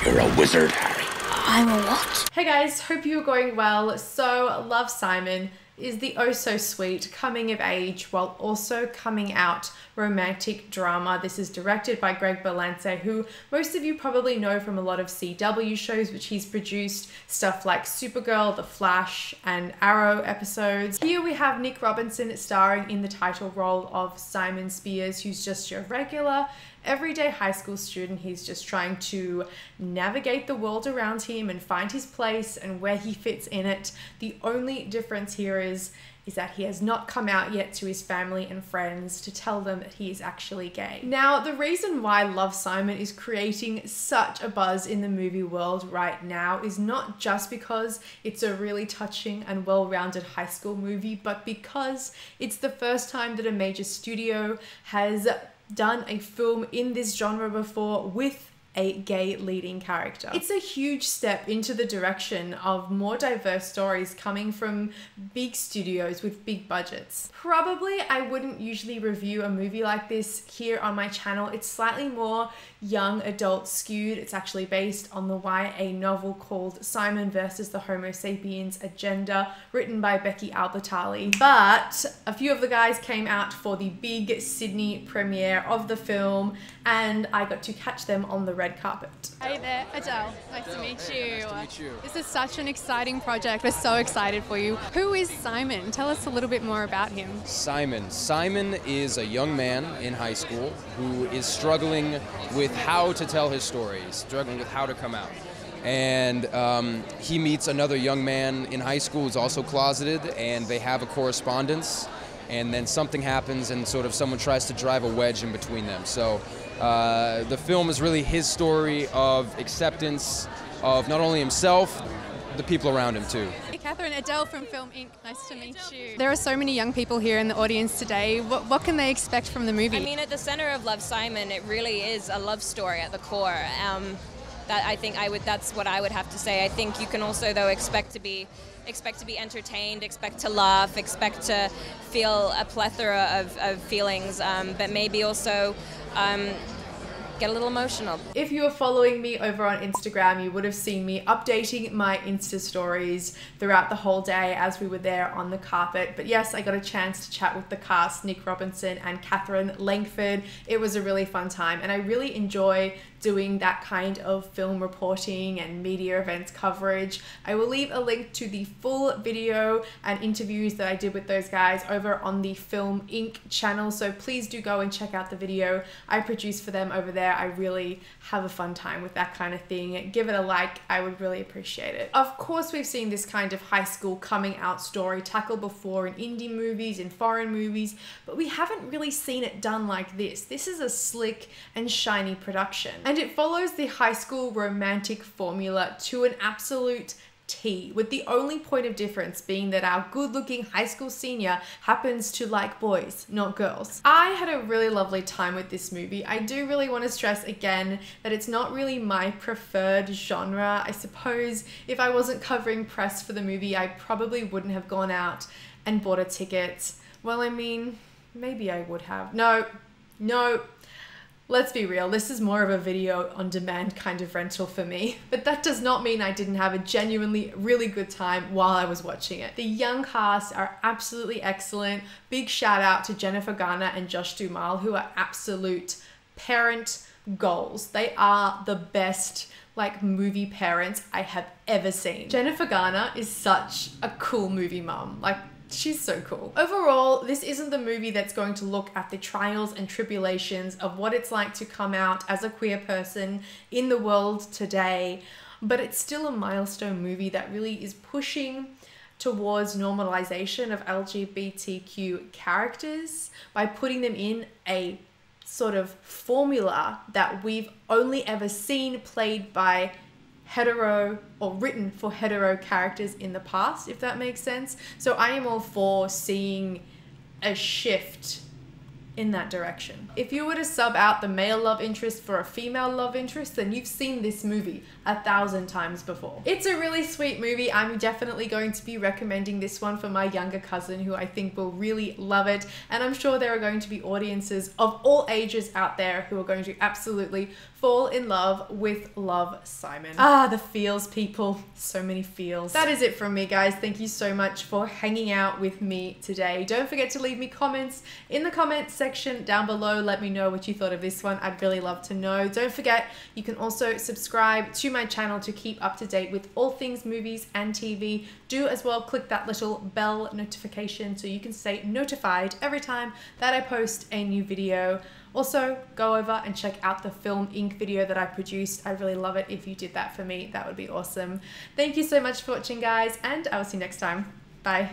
You're a wizard, Harry. I'm a what? Hey guys, hope you're going well. So, Love, Simon is the oh-so-sweet coming of age while also coming out romantic drama. This is directed by Berlanti, who most of you probably know from a lot of CW shows, which he's produced stuff like Supergirl, The Flash, and Arrow episodes. Here we have Nick Robinson starring in the title role of Simon Spiers, who's just your regular everyday high school student. He's just trying to navigate the world around him and find his place and where he fits in it. The only difference here is that he has not come out yet to his family and friends to tell them that he is actually gay. Now, the reason why Love, Simon is creating such a buzz in the movie world right now is not just because it's a really touching and well-rounded high school movie, but because it's the first time that a major studio has done a film in this genre before with a gay leading character. It's a huge step into the direction of more diverse stories coming from big studios with big budgets. Probably I wouldn't usually review a movie like this here on my channel. It's slightly more young adult skewed. It's actually based on the YA novel called Simon versus the Homo Sapiens Agenda, written by Becky Albertalli. But a few of the guys came out for the big Sydney premiere of the film, and I got to catch them on the red carpet. Hey there, Adele. Nice to meet you. Nice to meet you. This is such an exciting project. We're so excited for you. Who is Simon? Tell us a little bit more about him. Simon is a young man in high school who is struggling with how to tell his story, struggling with how to come out. And he meets another young man in high school who's also closeted, and they have a correspondence. And then something happens and sort of someone tries to drive a wedge in between them. So the film is really his story of acceptance of not only himself, the people around him too. Hey Katherine, Adele from Film Inc. Nice to meet you. There are so many young people here in the audience today. What can they expect from the movie? I mean, at the center of Love, Simon, it really is a love story at the core. That's what I would have to say. I think you can also, though, expect to be entertained, expect to laugh, expect to feel a plethora of feelings, but maybe also get a little emotional. If you were following me over on Instagram, you would have seen me updating my Insta stories throughout the whole day as we were there on the carpet. But yes, I got a chance to chat with the cast, Nick Robinson and Katherine Langford. It was a really fun time, and I really enjoy doing that kind of film reporting and media events coverage. I will leave a link to the full video and interviews that I did with those guys over on the Film Inc. channel, so please do go and check out the video I produced for them over there. I really have a fun time with that kind of thing. Give it a like, I would really appreciate it. Of course, we've seen this kind of high school coming out story tackled before in indie movies, in foreign movies, but we haven't really seen it done like this. This is a slick and shiny production, and it follows the high school romantic formula to an absolute T, with the only point of difference being that our good-looking high school senior happens to like boys, not girls. I had a really lovely time with this movie. I do really want to stress again that it's not really my preferred genre. I suppose if I wasn't covering press for the movie, I probably wouldn't have gone out and bought a ticket. Well, I mean, maybe I would have. No. Let's be real, this is more of a video on demand kind of rental for me. But that does not mean I didn't have a genuinely really good time while I was watching it. The young cast are absolutely excellent. Big shout out to Jennifer Garner and Josh Duhamel, who are absolute parent goals. They are the best movie parents I have ever seen. Jennifer Garner is such a cool movie mum. She's so cool. Overall, this isn't the movie that's going to look at the trials and tribulations of what it's like to come out as a queer person in the world today, but it's still a milestone movie that really is pushing towards normalization of LGBTQ characters by putting them in a sort of formula that we've only ever seen played by hetero or written for hetero characters in the past, if that makes sense. So I am all for seeing a shift in that direction. If you were to sub out the male love interest for a female love interest, then you've seen this movie 1,000 times before. It's a really sweet movie. I'm definitely going to be recommending this one for my younger cousin, who I think will really love it, and I'm sure there are going to be audiences of all ages out there who are going to absolutely fall in love with Love, Simon. Ah, the feels, people. So many feels. That is it from me, guys. Thank you so much for hanging out with me today. Don't forget to leave me comments in the comments section down below. Let me know what you thought of this one. I'd really love to know. Don't forget, you can also subscribe to my channel to keep up to date with all things movies and TV. Do as well click that little bell notification so you can stay notified every time that I post a new video. Also, go over and check out the Film Inc. video that I produced. I'd really love it if you did that for me. That would be awesome. Thank you so much for watching, guys, and I will see you next time. Bye.